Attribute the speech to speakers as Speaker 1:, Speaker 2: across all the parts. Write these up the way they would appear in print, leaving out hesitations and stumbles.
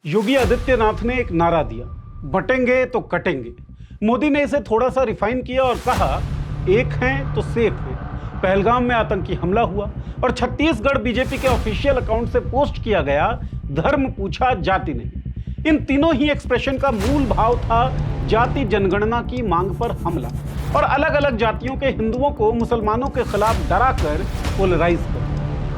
Speaker 1: योगी आदित्यनाथ ने एक नारा दिया, बटेंगे तो कटेंगे। मोदी ने इसे थोड़ा सा रिफाइन किया और कहा, एक हैं तो सेफ हैं। पहलगाम में आतंकी हमला हुआ और छत्तीसगढ़ बीजेपी के ऑफिशियल अकाउंट से पोस्ट किया गया, धर्म पूछा जाति नहीं। इन तीनों ही एक्सप्रेशन का मूल भाव था जाति जनगणना की मांग पर हमला और अलग अलग जातियों के हिंदुओं को मुसलमानों के खिलाफ डराकर पोलराइज कर।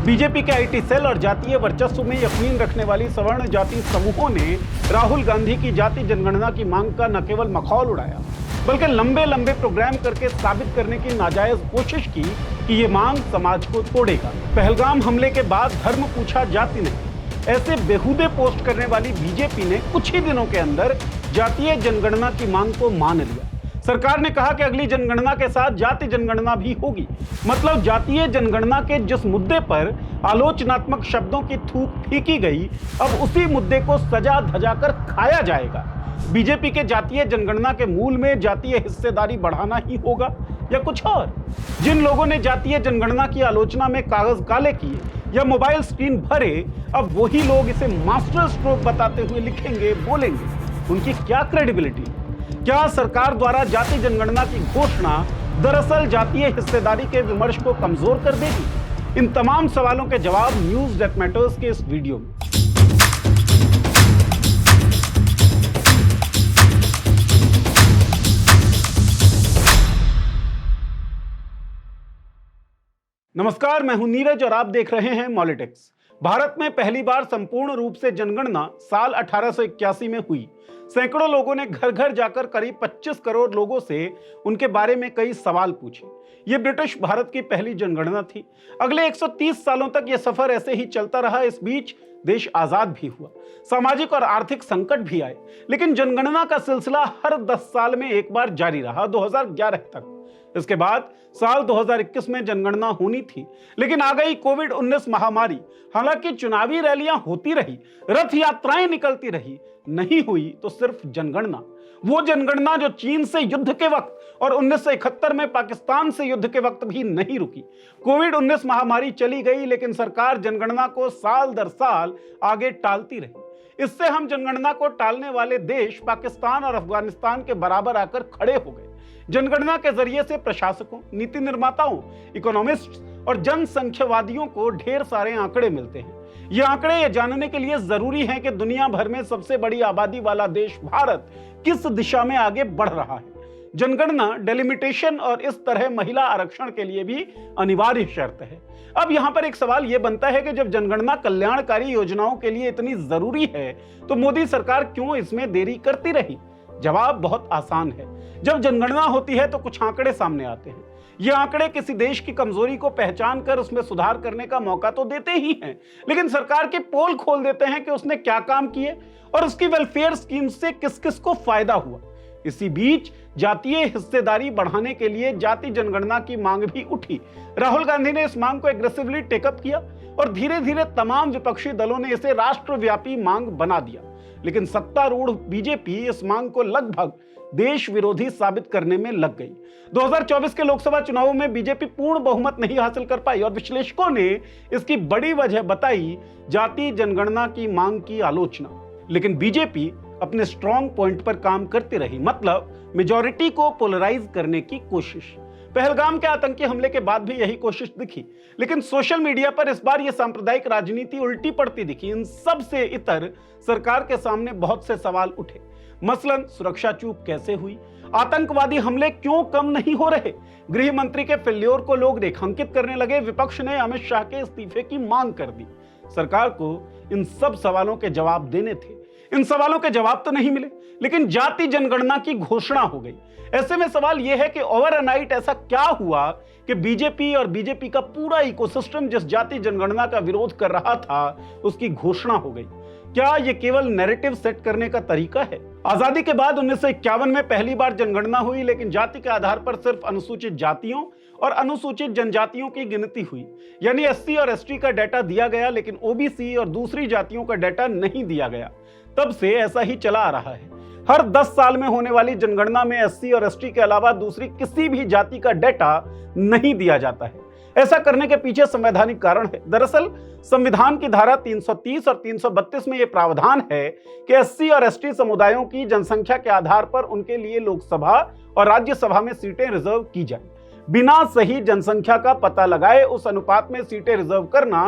Speaker 1: बीजेपी के आईटी सेल और जातीय वर्चस्व में यकीन रखने वाली सवर्ण जाति समूहों ने राहुल गांधी की जाति जनगणना की मांग का न केवल मखौल उड़ाया, बल्कि लंबे लंबे प्रोग्राम करके साबित करने की नाजायज कोशिश की कि ये मांग समाज को तोड़ेगा। पहलगाम हमले के बाद धर्म पूछा जाति नहीं, ऐसे बेहुदे पोस्ट करने वाली बीजेपी ने कुछ ही दिनों के अंदर जातीय जनगणना की मांग को मान लिया। सरकार ने कहा कि अगली जनगणना के साथ जाति जनगणना भी होगी। मतलब जातीय जनगणना के जिस मुद्दे पर आलोचनात्मक शब्दों की थूक फेंकी गई, अब उसी मुद्दे को सजा धजा कर खाया जाएगा। बीजेपी के जातीय जनगणना के मूल में जातीय हिस्सेदारी बढ़ाना ही होगा या कुछ और? जिन लोगों ने जातीय जनगणना की आलोचना में कागज काले किए या मोबाइल स्क्रीन भरे, अब वही लोग इसे मास्टर स्ट्रोक बताते हुए लिखेंगे, बोलेंगे। उनकी क्या क्रेडिबिलिटी? क्या सरकार द्वारा जाति जनगणना की घोषणा दरअसल जातीय हिस्सेदारी के विमर्श को कमजोर कर देगी? इन तमाम सवालों के जवाब न्यूज़ दैट मैटर्स के इस वीडियो में। नमस्कार, मैं हूं नीरज और आप देख रहे हैं मॉलिटिक्स। भारत में पहली बार संपूर्ण रूप से जनगणना साल 1881 में हुई। सैकड़ों लोगों ने घर घर जाकर करीब 25 करोड़ लोगों से उनके बारे में कई सवाल पूछे। ये ब्रिटिश भारत की पहली जनगणना थी। अगले 130 सालों तक यह सफर ऐसे ही चलता रहा। इस बीच देश आजाद भी हुआ, सामाजिक और आर्थिक संकट भी आए, लेकिन जनगणना का सिलसिला हर 10 साल में एक बार जारी रहा, 2011 तक। इसके बाद साल 2021 में जनगणना होनी थी, लेकिन आ गई कोविड-19 महामारी। हालांकि चुनावी रैलियां होती रही, रथ यात्राएं निकलती रही, नहीं हुई तो सिर्फ जनगणना। वो जनगणना जो चीन से युद्ध के वक्त और 1971 में पाकिस्तान से युद्ध के वक्त भी नहीं रुकी। कोविड-19 महामारी चली गई, लेकिन सरकार जनगणना को साल दर साल आगे टालती रही। इससे हम जनगणना को टालने वाले देश पाकिस्तान और अफगानिस्तान के बराबर आकर खड़े हो गए। जनगणना के जरिए से प्रशासकों, नीति निर्माताओं, इकोनॉमिस्ट्स और जनसंख्यावादियों को ढेर सारे आंकड़े मिलते हैं। ये आंकड़े ये जानने के लिए जरूरी हैं कि दुनिया भर में सबसे बड़ी आबादी वाला देश भारत किस दिशा में आगे बढ़ रहा है। जनगणना, डेलिमिटेशन और इस तरह महिला आरक्षण के लिए भी अनिवार्य शर्त है। अब यहां पर एक सवाल यह बनता है कि जब जनगणना कल्याणकारी योजनाओं के लिए इतनी जरूरी है, तो मोदी सरकार क्यों इसमें देरी करती रही? जवाब बहुत आसान है। जब जनगणना होती है तो कुछ आंकड़े सामने आते हैं। ये आंकड़े किसी देश की कमजोरी को पहचान कर उसमें सुधार करने का मौका तो देते ही हैं, लेकिन सरकार के पोल खोल देते हैं कि उसने क्या काम किए और उसकी वेलफेयर स्कीम से किस किस को फायदा हुआ। इसी बीच जातीय हिस्सेदारी बढ़ाने के लिए जाति जनगणना की मांग भी उठी। राहुल गांधी ने इस मांग को एग्रेसिवली टेकअप किया और धीरे धीरे तमाम विपक्षी दलों ने इसे राष्ट्रव्यापी मांग बना दिया। लेकिन सत्तारूढ़ बीजेपी इस मांग को लगभग देश विरोधी साबित करने में लग गई। 2024 के लोकसभा चुनावों में बीजेपी पूर्ण बहुमत नहीं हासिल कर पाई और विश्लेषकों ने इसकी बड़ी वजह बताई जाति जनगणना की मांग की आलोचना। लेकिन बीजेपी अपने स्ट्रॉन्ग पॉइंट पर काम करती रही, मतलब मेजॉरिटी को पोलराइज करने की कोशिश। पहलगाम के आतंकी हमले के बाद भी यही कोशिश दिखी, लेकिन सोशल मीडिया पर इस बार यह सांप्रदायिक राजनीति उल्टी पड़ती दिखी। इन सब से इतर सरकार के सामने बहुत से सवाल उठे। मसलन सुरक्षा चूक कैसे हुई? आतंकवादी हमले क्यों कम नहीं हो रहे? गृह मंत्री के फेल्योर को लोग रेखांकित करने लगे। विपक्ष ने अमित शाह के इस्तीफे की मांग कर दी। सरकार को इन सब सवालों के जवाब देने थे। इन सवालों के जवाब तो नहीं मिले, लेकिन जाति जनगणना की घोषणा हो गई। ऐसे में सवाल यह है कि ओवरनाइट ऐसा क्या हुआ कि बीजेपी और बीजेपी का पूरा इकोसिस्टम जिस जाति जनगणना का विरोध कर रहा था, उसकी घोषणा हो गई? क्या यह केवल नैरेटिव सेट करने का तरीका है? आजादी के बाद 1951 में पहली बार जनगणना हुई, लेकिन जाति के आधार पर सिर्फ अनुसूचित जातियों और अनुसूचित जनजातियों की गिनती हुई। यानी एससी और एसटी का डाटा दिया गया, लेकिन ओबीसी और दूसरी जातियों का डाटा नहीं दिया गया। तब से ऐसा ही चला आ रहा है। हर 10 साल में होने वाली जनगणना में एससी और एसटी के अलावा दूसरी किसी भी जाति का डाटा नहीं दिया जाता है। ऐसा करने के पीछे संवैधानिक कारण है। दरअसल संविधान की धारा 330 और 332 में यह प्रावधान है कि एससी और एसटी समुदायों की जनसंख्या के आधार पर उनके लिए लोकसभा और राज्यसभा में सीटें रिजर्व की जाए। बिना सही जनसंख्या का पता लगाए उस अनुपात में सीटें रिजर्व करना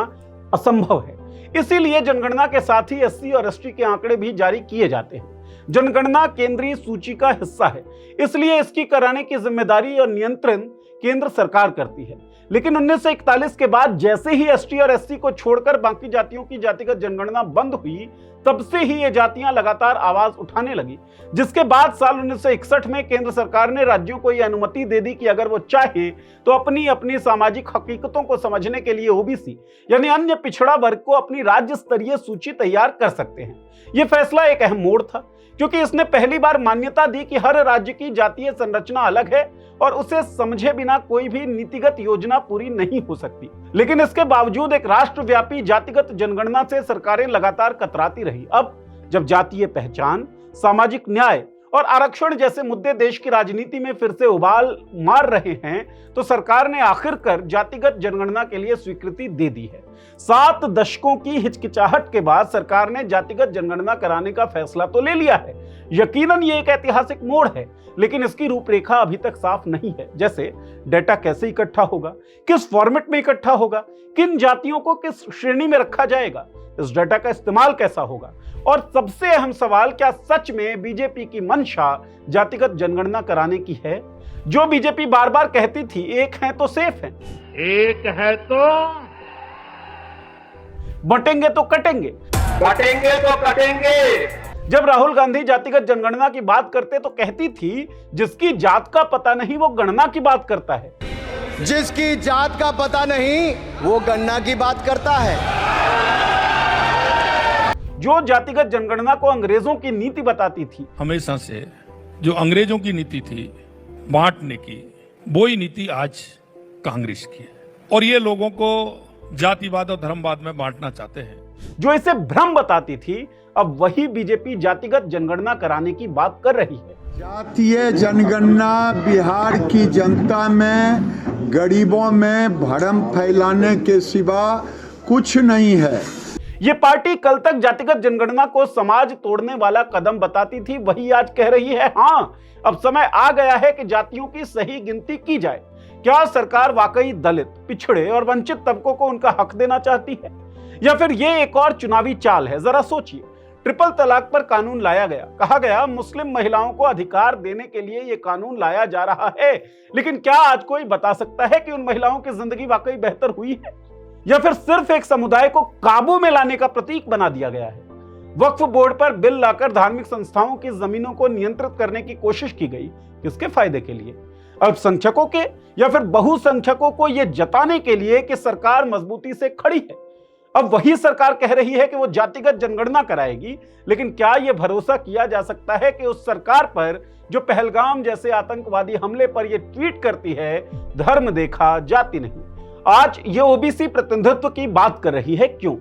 Speaker 1: असंभव है। इसीलिए जनगणना के साथ ही एससी और एसटी के आंकड़े भी जारी किए जाते हैं। जनगणना केंद्रीय सूची का हिस्सा है, इसलिए इसकी कराने की जिम्मेदारी और नियंत्रण केंद्र सरकार करती है। लेकिन 1941 के बाद जैसे ही एसटी और एससी को छोड़कर बाकी जातियों की जातिगत जनगणना बंद हुई, तब से ही ये जातियां लगातार आवाज उठाने लगी, जिसके बाद साल 1961 में केंद्र सरकार ने राज्यों को यह अनुमति दे दी कि अगर वो चाहे तो अपनी अपनी सामाजिक हकीकतों को समझने के लिए ओबीसी यानी अन्य पिछड़ा वर्ग को अपनी राज्य स्तरीय सूची तैयार कर सकते हैं। यह फैसला एक अहम मोड़ था, क्योंकि इसने पहली बार मान्यता दी कि हर राज्य की जातीय संरचना अलग है और उसे समझे बिना कोई भी नीतिगत योजना पूरी नहीं हो सकती। लेकिन इसके बावजूद एक राष्ट्रव्यापी जातिगत जनगणना से सरकारें लगातार कतराती रही। अब जब जातीय पहचान, सामाजिक न्याय और आरक्षण जैसे मुद्दे देश की राजनीति में फिर से उबाल मार रहे हैं, तो सरकार ने आखिरकार जातिगत जनगणना के लिए स्वीकृति दे दी है। 7 दशकों की हिचकिचाहट के बाद सरकार ने जातिगत जनगणना कराने का फैसला तो ले लिया है। यकीनन ये एक ऐतिहासिक मोड़ है, लेकिन इसकी रूपरेखा अभी तक साफ नहीं है। जैसे डेटा कैसे इकट्ठा होगा, किस फॉर्मेट में इकट्ठा होगा, किन जातियों को किस श्रेणी में रखा जाएगा, इस डेटा का इस्तेमाल कैसा होगा, और सबसे अहम सवाल, क्या सच में बीजेपी की मंशा जातिगत जनगणना कराने की है? जो बीजेपी बार बार कहती थी एक है तो सेफ है,
Speaker 2: एक है तो
Speaker 1: बटेंगे तो कटेंगे,
Speaker 2: बटेंगे तो कटेंगे।
Speaker 1: जब राहुल गांधी जातिगत जनगणना की बात करते तो कहती थी जिसकी जात का पता नहीं वो गणना की बात करता है,
Speaker 3: जिसकी जात का पता नहीं वो गणना की बात करता है।
Speaker 1: जो जातिगत जनगणना को अंग्रेजों की नीति बताती थी।
Speaker 4: हमेशा से जो अंग्रेजों की नीति थी बांटने की, वही नीति आज कांग्रेस की है, और ये लोगों को जातिवाद और धर्मवाद में बांटना चाहते हैं।
Speaker 1: जो इसे भ्रम बताती थी, अब वही बीजेपी जातिगत जनगणना कराने की बात कर रही है।
Speaker 5: जातीय जनगणना बिहार की जनता में, गरीबों में भ्रम फैलाने के सिवा कुछ नहीं है।
Speaker 1: ये पार्टी कल तक जातिगत जनगणना को समाज तोड़ने वाला कदम बताती थी, वही आज कह रही है हाँ, अब समय आ गया है कि जातियों की सही गिनती की जाए। क्या सरकार वाकई दलित, पिछड़े और वंचित तबकों को उनका हक देना चाहती है, या फिर ये एक और चुनावी चाल है? जरा सोचिए। ट्रिपल तलाक पर कानून लाया गया, कहा गया मुस्लिम महिलाओं को अधिकार देने के लिए यह कानून लाया जा रहा है, लेकिन क्या आज कोई बता सकता है कि उन महिलाओं की जिंदगी वाकई बेहतर हुई है, या फिर सिर्फ एक समुदाय को काबू में लाने का प्रतीक बना दिया गया है? वक्फ बोर्ड पर बिल लाकर धार्मिक संस्थाओं की जमीनों को नियंत्रित करने की कोशिश की गई, किसके फायदे के लिए? अल्पसंख्यकों के, या फिर बहुसंख्यकों को यह जताने के लिए कि सरकार मजबूती से खड़ी है? अब वही सरकार कह रही है कि वो जातिगत जनगणना कराएगी, लेकिन क्या यह भरोसा किया जा सकता है कि उस सरकार पर जो पहलगाम जैसे आतंकवादी हमले पर यह ट्वीट करती है, धर्म देखा जाति नहीं, आज ये ओबीसी प्रतिनिधित्व की बात कर रही है? क्यों?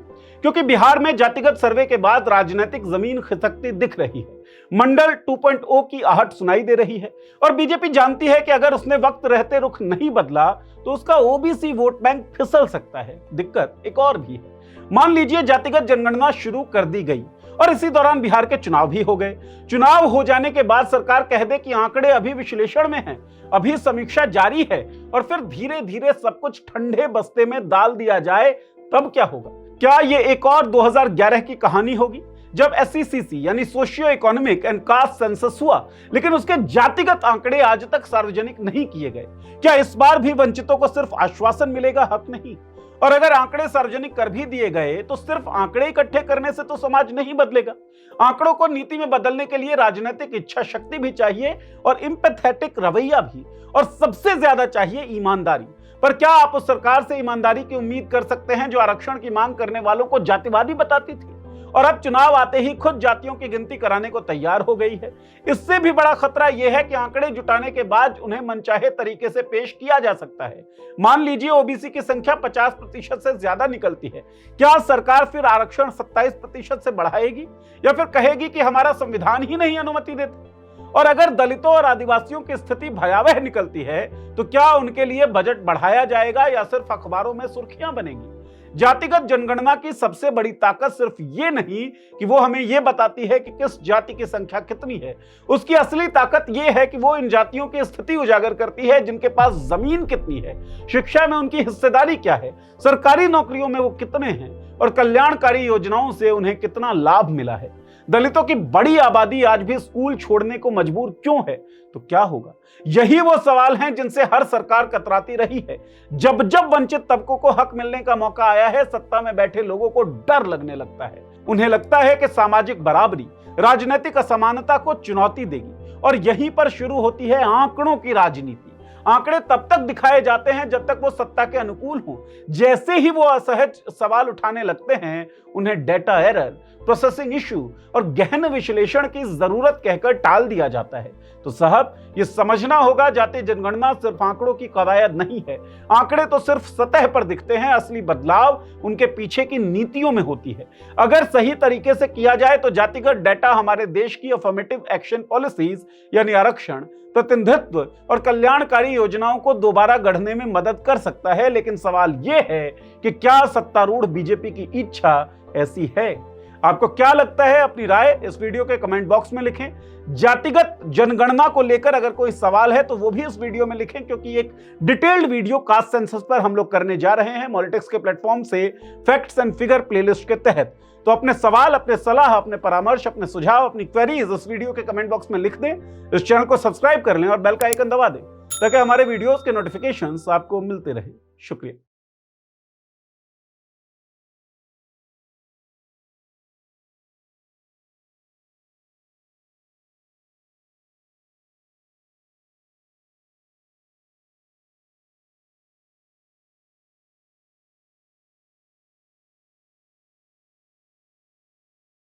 Speaker 1: क्योंकि बिहार में जातिगत सर्वे के बाद राजनीतिक जमीन खिसकती दिख रही है। मंडल 2.0 की आहट सुनाई दे रही है, और बीजेपी जानती है कि अगर उसने वक्त रहते रुख नहीं बदला तो उसका ओबीसी वोट बैंक फिसल सकता है। दिक्कत एक और भी है। मान लीजिए जातिगत जनगणना शुरू कर दी गई और इसी दौरान बिहार के चुनाव भी हो गए। चुनाव हो जाने के बाद सरकार कह दे कि आंकड़े अभी विश्लेषण में हैं, अभी समीक्षा जारी है, और फिर धीरे धीरे सब कुछ ठंडे बस्ते में डाल दिया जाए, तब क्या होगा? क्या ये एक और 2011 की कहानी होगी, जब एसईसीसी यानी socio economic and caste census हुआ, लेकिन उसके जातिगत आंकड़े आज तक सार्वजनिक नहीं किए गए? क्या इस बार भी वंचितों को सिर्फ आश्वासन मिलेगा, हक नहीं? और अगर आंकड़े सार्वजनिक कर भी दिए गए तो सिर्फ आंकड़े इकट्ठे करने से तो समाज नहीं बदलेगा। आंकड़ों को नीति में बदलने के लिए राजनीतिक इच्छा शक्ति भी चाहिए, और एम्पैथेटिक रवैया भी, और सबसे ज्यादा चाहिए ईमानदारी। पर क्या आप उस सरकार से ईमानदारी की उम्मीद कर सकते हैं जो आरक्षण की मांग करने वालों को जातिवादी बताती थी, और अब चुनाव आते ही खुद जातियों की गिनती कराने को तैयार हो गई है? इससे भी बड़ा खतरा यह है कि आंकड़े जुटाने के बाद उन्हें मनचाहे तरीके से पेश किया जा सकता है। मान लीजिए ओबीसी की संख्या 50% से ज्यादा निकलती है, क्या सरकार फिर आरक्षण 27% से बढ़ाएगी, या फिर कहेगी कि हमारा संविधान ही नहीं अनुमति देता? और अगर दलितों और आदिवासियों की स्थिति भयावह निकलती है तो क्या उनके लिए बजट बढ़ाया जाएगा या सिर्फ अखबारों में सुर्खियां बनेंगी? जातिगत जनगणना की सबसे बड़ी ताकत सिर्फ ये नहीं कि वो हमें ये बताती है कि किस जाति की संख्या कितनी है। उसकी असली ताकत ये है कि वो इन जातियों की स्थिति उजागर करती है, जिनके पास जमीन कितनी है, शिक्षा में उनकी हिस्सेदारी क्या है, सरकारी नौकरियों में वो कितने हैं और कल्याणकारी योजनाओं से उन्हें कितना लाभ मिला है। दलितों की बड़ी आबादी आज भी स्कूल छोड़ने को मजबूर क्यों है? तो क्या होगा? यही वो सवाल हैं जिनसे हर सरकार कतराती रही है। जब जब वंचित तबकों को हक मिलने का मौका आया है, सत्ता में बैठे लोगों को डर लगने लगता है। उन्हें लगता है कि सामाजिक बराबरी राजनीतिक असमानता को चुनौती देगी और यहीं पर शुरू होती है आंकड़ों की राजनीति। आंकड़े तब तक दिखाए जाते हैं जब तक वो सत्ता के अनुकूल हों। जैसे ही वो असहज सवाल उठाने लगते हैं, उन्हें डेटा एरर, प्रोसेसिंग इशू और गहन विश्लेषण की जरूरत कहकर टाल दिया जाता है। तो साहब, ये समझना होगा, जातीय जनगणना सिर्फ आंकड़ों की कवायद नहीं है। आंकड़े तो सिर्फ सतह पर दिखते हैं, असली बदलाव उनके पीछे की नीतियों में होती है। अगर सही तरीके से किया जाए तो जातिगत डेटा हमारे देश की अफर्मेटिव एक्शन पॉलिसीज यानी आरक्षण, प्रतिनिधित्व और कल्याणकारी योजनाओं को दोबारा गढ़ने में मदद कर सकता है। लेकिन सवाल यह है कि क्या सत्तारूढ़ बीजेपी की इच्छा ऐसी है? आपको क्या लगता है? अपनी राय इस वीडियो के कमेंट बॉक्स में लिखें। जातिगत जनगणना को लेकर अगर कोई सवाल है तो वो भी इस वीडियो में लिखें, क्योंकि एक डिटेल्ड वीडियो कास्ट सेंसस पर हम लोग करने जा रहे हैं मॉलिटिक्स के प्लेटफॉर्म से फैक्ट्स एंड फिगर प्लेलिस्ट के तहत। तो अपने सवाल, अपने सलाह, अपने परामर्श, अपने सुझाव, अपनी क्वेरीज इस वीडियो के कमेंट बॉक्स में लिख दें। इस चैनल को सब्सक्राइब कर लें और बेल का आइकन दबा दें ताकि हमारे वीडियोस के नोटिफिकेशंस आपको मिलते रहें। शुक्रिया।